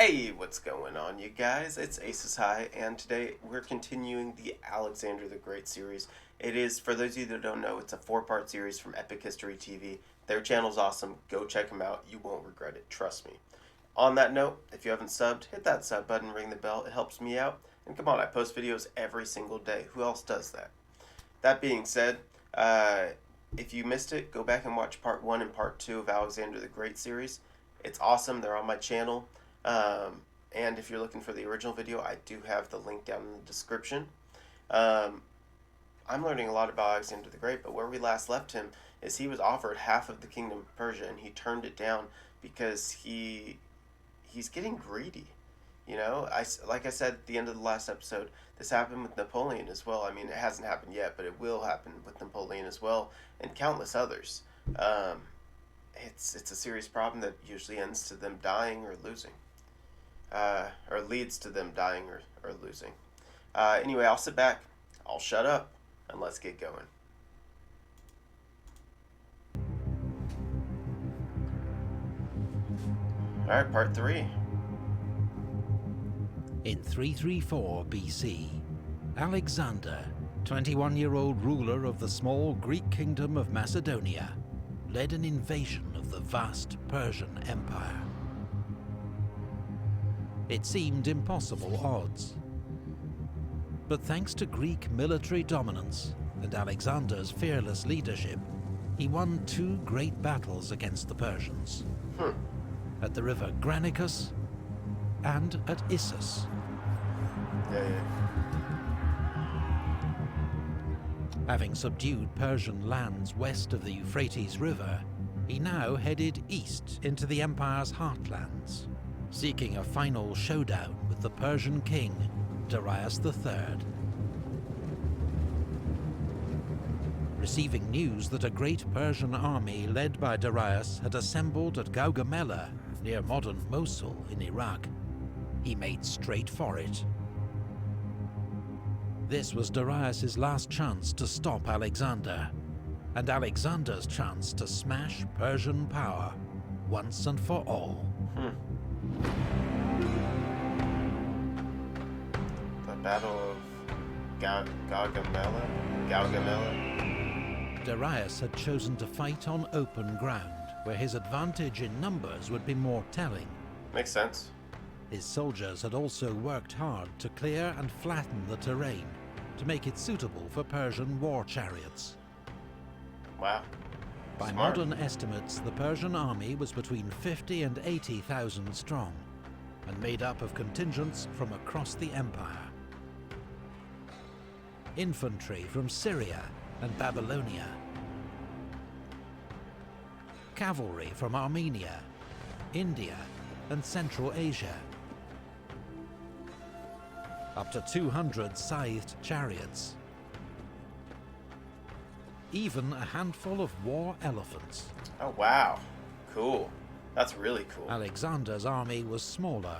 Hey, what's going on, you guys? It's Aces High, and today we're continuing the Alexander the Great series. It is, for those of you that don't know, it's a four-part series from Epic History TV. Their channel's awesome. Go check them out. You won't regret it. Trust me. On that note, if you haven't subbed, hit that sub button, ring the bell. It helps me out. And come on, I post videos every single day. Who else does that? That being said, if you missed it, go back and watch part 1 and part 2 of Alexander the Great series. It's awesome. They're on my channel. And if you're looking for the original video, I do have the link down in the description. I'm learning a lot about Alexander the Great, but where we last left him is he was offered half of the kingdom of Persia, and he turned it down because he's getting greedy. You know, like I said at the end of the last episode, this happened with Napoleon as well. I mean, it hasn't happened yet, but it will happen with Napoleon as well, and countless others. It's a serious problem that usually ends to them dying or losing. Or leads to them dying or losing. Anyway, I'll sit back, I'll shut up, and let's get going. Alright, part 3. In 334 BC, Alexander, 21-year-old ruler of the small Greek kingdom of Macedonia, led an invasion of the vast Persian Empire. It seemed impossible odds. But thanks to Greek military dominance and Alexander's fearless leadership, he won 2 great battles against the Persians. At the river Granicus and at Issus. Yeah. Having subdued Persian lands west of the Euphrates River, he now headed east into the empire's heartlands, seeking a final showdown with the Persian king, Darius III. Receiving news that a great Persian army led by Darius had assembled at Gaugamela, near modern Mosul in Iraq, he made straight for it. This was Darius's last chance to stop Alexander, and Alexander's chance to smash Persian power once and for all. The Battle of Gaugamela? Darius had chosen to fight on open ground, where his advantage in numbers would be more telling. Makes sense. His soldiers had also worked hard to clear and flatten the terrain, to make it suitable for Persian war chariots. Wow. By Smart. modern estimates, the Persian army was between 50 and 80,000 strong, and made up of contingents from across the empire. Infantry from Syria and Babylonia. Cavalry from Armenia, India, and Central Asia. Up to 200 scythed chariots. Even a handful of war elephants. Oh, wow. Cool. That's really cool. Alexander's army was smaller,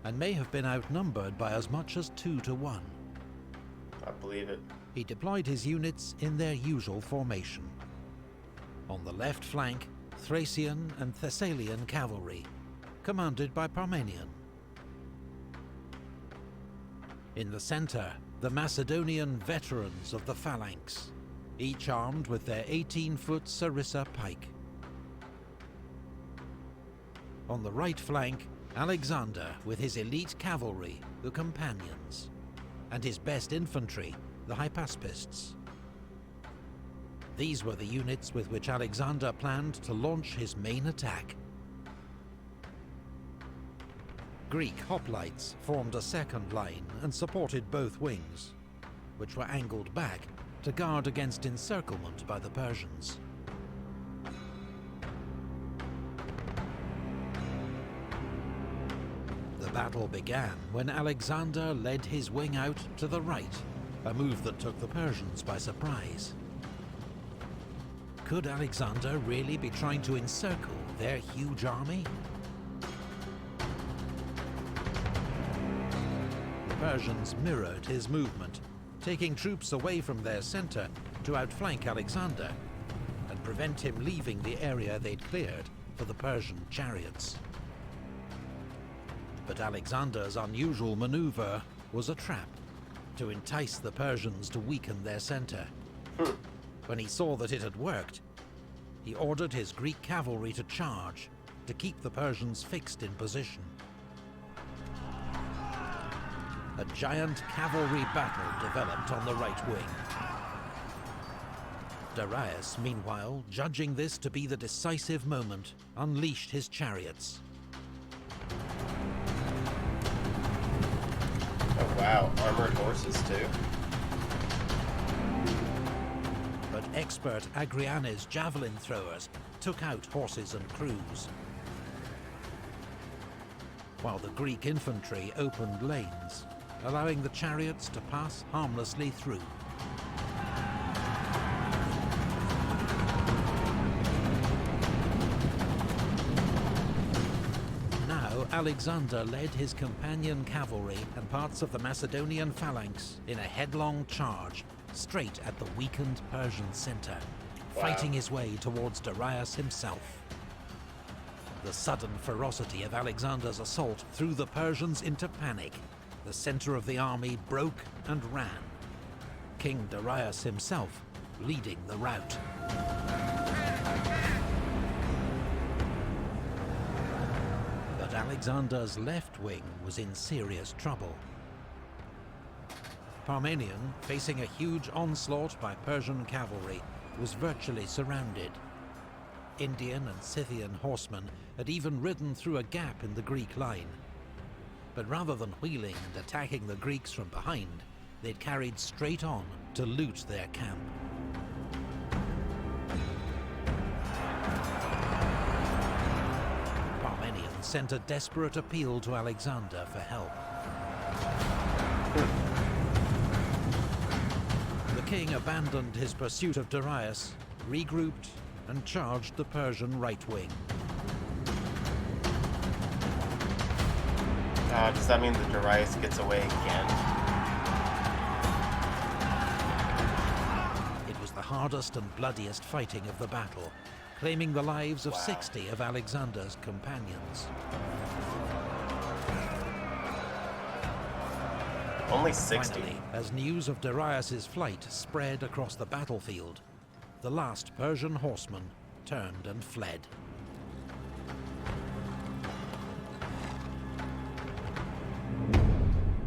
and may have been outnumbered by as much as 2 to 1. I believe it. He deployed his units in their usual formation. On the left flank, Thracian and Thessalian cavalry, commanded by Parmenion. In the center, the Macedonian veterans of the phalanx, each armed with their 18-foot sarissa pike. On the right flank, Alexander with his elite cavalry, the Companions, and his best infantry, the Hypaspists. These were the units with which Alexander planned to launch his main attack. Greek hoplites formed a second line and supported both wings, which were angled back to guard against encirclement by the Persians. The battle began when Alexander led his wing out to the right, a move that took the Persians by surprise. Could Alexander really be trying to encircle their huge army? The Persians mirrored his movement, taking troops away from their center to outflank Alexander and prevent him leaving the area they'd cleared for the Persian chariots. But Alexander's unusual maneuver was a trap to entice the Persians to weaken their centre. When he saw that it had worked, he ordered his Greek cavalry to charge, to keep the Persians fixed in position. A giant cavalry battle developed on the right wing. Darius, meanwhile, judging this to be the decisive moment, unleashed his chariots. Oh wow, armored horses too. But expert Agrianes javelin throwers took out horses and crews, while the Greek infantry opened lanes, allowing the chariots to pass harmlessly through. Now Alexander led his companion cavalry and parts of the Macedonian phalanx in a headlong charge straight at the weakened Persian centre, fighting his way towards Darius himself. The sudden ferocity of Alexander's assault threw the Persians into panic. The centre of the army broke and ran, King Darius himself leading the rout. But Alexander's left wing was in serious trouble. Parmenion, facing a huge onslaught by Persian cavalry, was virtually surrounded. Indian and Scythian horsemen had even ridden through a gap in the Greek line. But rather than wheeling and attacking the Greeks from behind, they'd carried straight on to loot their camp. Parmenion sent a desperate appeal to Alexander for help. The king abandoned his pursuit of Darius, regrouped, and charged the Persian right wing. Does that mean that Darius gets away again? It was the hardest and bloodiest fighting of the battle, claiming the lives of 60 of Alexander's companions. Only 60. Finally, as news of Darius's flight spread across the battlefield, the last Persian horseman turned and fled.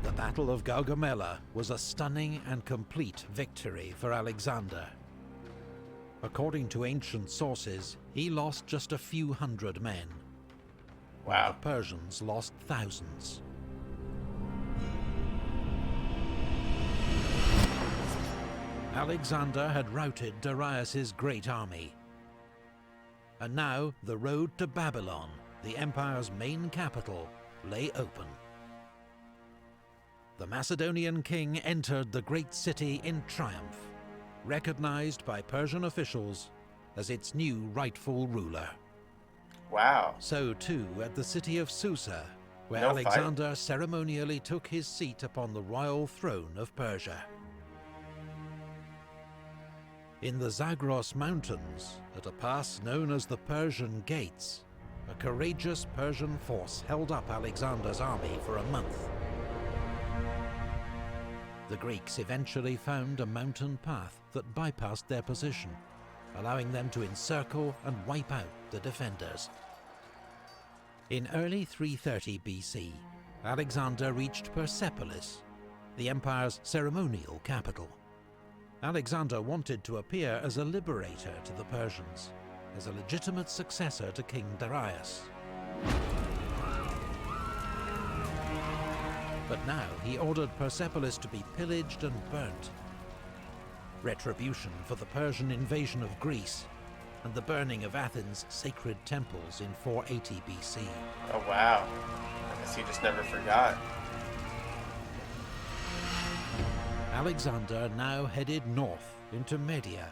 The Battle of Gaugamela was a stunning and complete victory for Alexander. According to ancient sources, he lost just a few hundred men. Wow. The Persians lost thousands. Alexander had routed Darius's great army. And now the road to Babylon, the empire's main capital, lay open. The Macedonian king entered the great city in triumph, recognized by Persian officials as its new rightful ruler. Wow. So too at the city of Susa, where No Alexander ceremonially took his seat upon the royal throne of Persia. In the Zagros Mountains, at a pass known as the Persian Gates, a courageous Persian force held up Alexander's army for a month. The Greeks eventually found a mountain path that bypassed their position, allowing them to encircle and wipe out the defenders. In early 330 BC, Alexander reached Persepolis, the empire's ceremonial capital. Alexander wanted to appear as a liberator to the Persians, as a legitimate successor to King Darius. But now he ordered Persepolis to be pillaged and burnt. Retribution for the Persian invasion of Greece and the burning of Athens' sacred temples in 480 BC. Oh wow. I guess he just never forgot. Alexander now headed north into Media,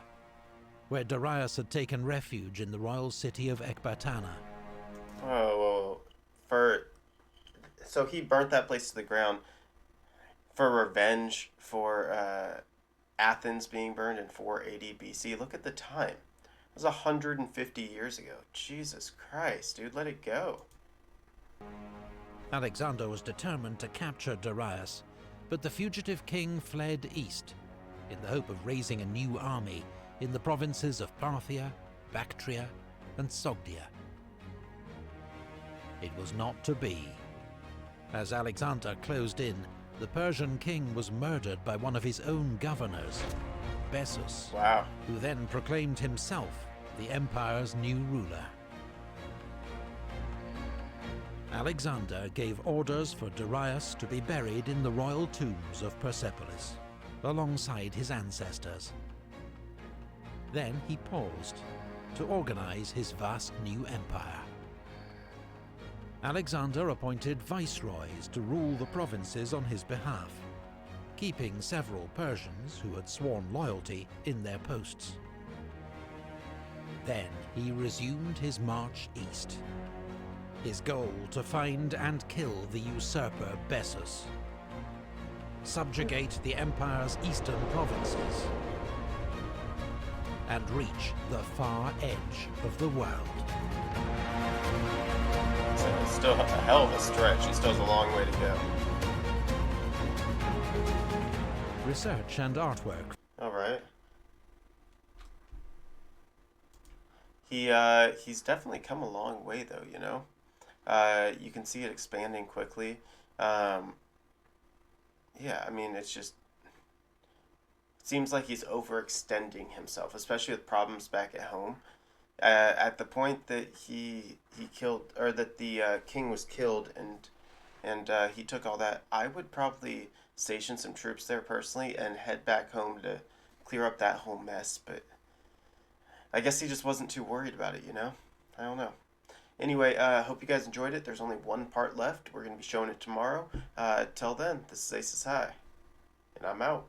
where Darius had taken refuge in the royal city of Ecbatana. Oh, so he burnt that place to the ground for revenge for Athens being burned in 480 BC. Look at the time. It was 150 years ago. Jesus Christ, dude, let it go. Alexander was determined to capture Darius, but the fugitive king fled east in the hope of raising a new army in the provinces of Parthia, Bactria, and Sogdia. It was not to be. As Alexander closed in, the Persian king was murdered by one of his own governors, Bessus, Wow. who then proclaimed himself the empire's new ruler. Alexander gave orders for Darius to be buried in the royal tombs of Persepolis, alongside his ancestors. Then he paused to organize his vast new empire. Alexander appointed viceroys to rule the provinces on his behalf, keeping several Persians who had sworn loyalty in their posts. Then he resumed his march east, his goal to find and kill the usurper Bessus, subjugate the empire's eastern provinces, and reach the far edge of the world. So it's still a hell of a stretch. He still has a long way to go. Research and artwork. All right. He's definitely come a long way, though. You know, you can see it expanding quickly. Yeah, I mean, it's just it seems like he's overextending himself, especially with problems back at home. At the point that he killed, or that the king was killed, and he took all that, I would probably station some troops there personally and head back home to clear up that whole mess. But I guess he just wasn't too worried about it, you know? I don't know. Anyway, hope you guys enjoyed it. There's only one part left. We're going to be showing it tomorrow. Till then, this is Aces High, and I'm out.